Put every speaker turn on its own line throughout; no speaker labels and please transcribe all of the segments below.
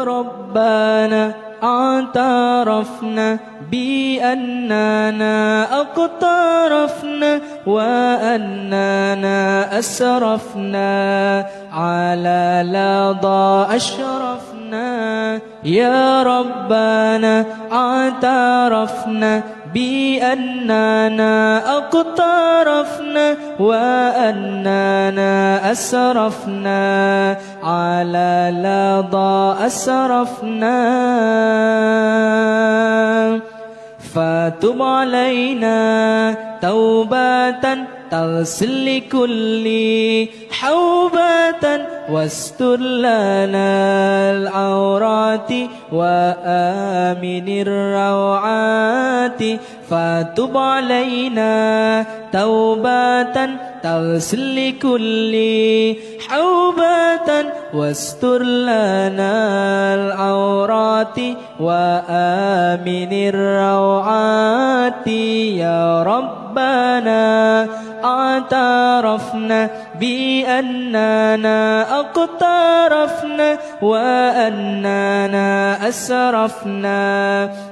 ربنا اعترفنا بأننا اقترفنا وأننا أسرفنا على لظى أشرفنا. يا ربنا اعترفنا بأننا اقترفنا وأننا أسرفنا على لظى أسرفنا. فتب علينا توبة تغسل كل حوبة واستر لنا العورات وآمن الروعات. فتب علينا توبة تغسل كل حوبة واستر لنا العورات وآمن الروعات. يا ربنا اعترفنا بأننا اقترفنا وأننا أسرفنا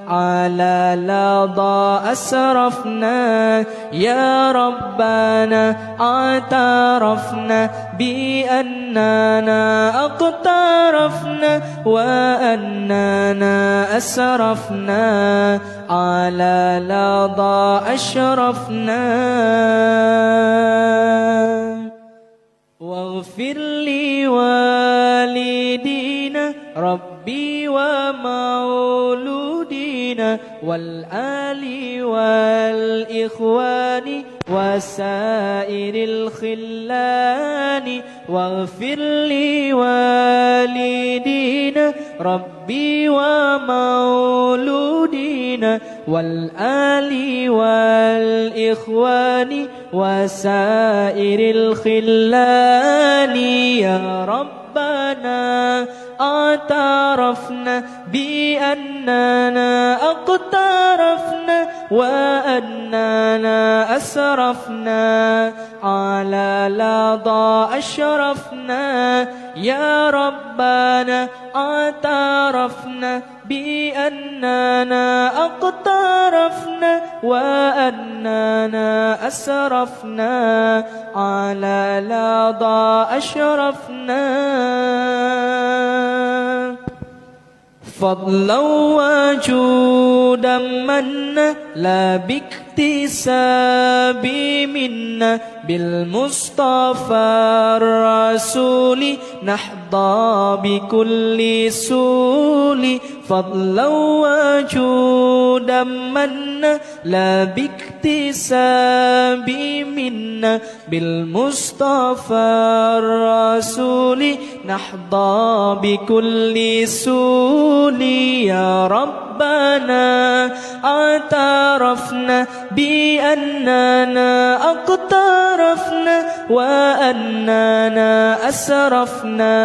على لظى أسرفنا. يا ربنا اعترفنا بأننا اقترفنا وأننا أسرفنا على لظى أشرفنا. واغفر لي والدينا ربي ومولودينا والآل والإخوان وسائر الخلان. واغفر لي والدينا ربي ومولودينا والآل والإخوان وسائر الخلان. يا ربنا اعترفنا بأننا اقترفنا وأننا أسرفنا على لظى أشرفنا. يا ربنا اعترفنا بأننا اقترفنا وأننا أسرفنا على لظى أشرفنا. فضلا وجودا منا لا باكتساب منا بالمصطفى الرسول نحظى بكل سول. فضلا وجودا منا لا باكتساب منا بالمصطفى الرسول نحظى بكل سول. يا ربنا اعترفنا بأننا اقترفنا وأننا أسرفنا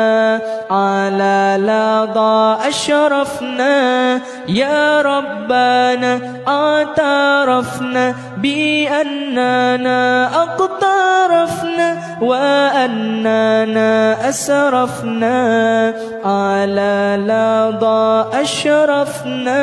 على لظى أشرفنا. يا ربنا اعترفنا بأننا اقترفنا وأننا أسرفنا على لظى أشرفنا.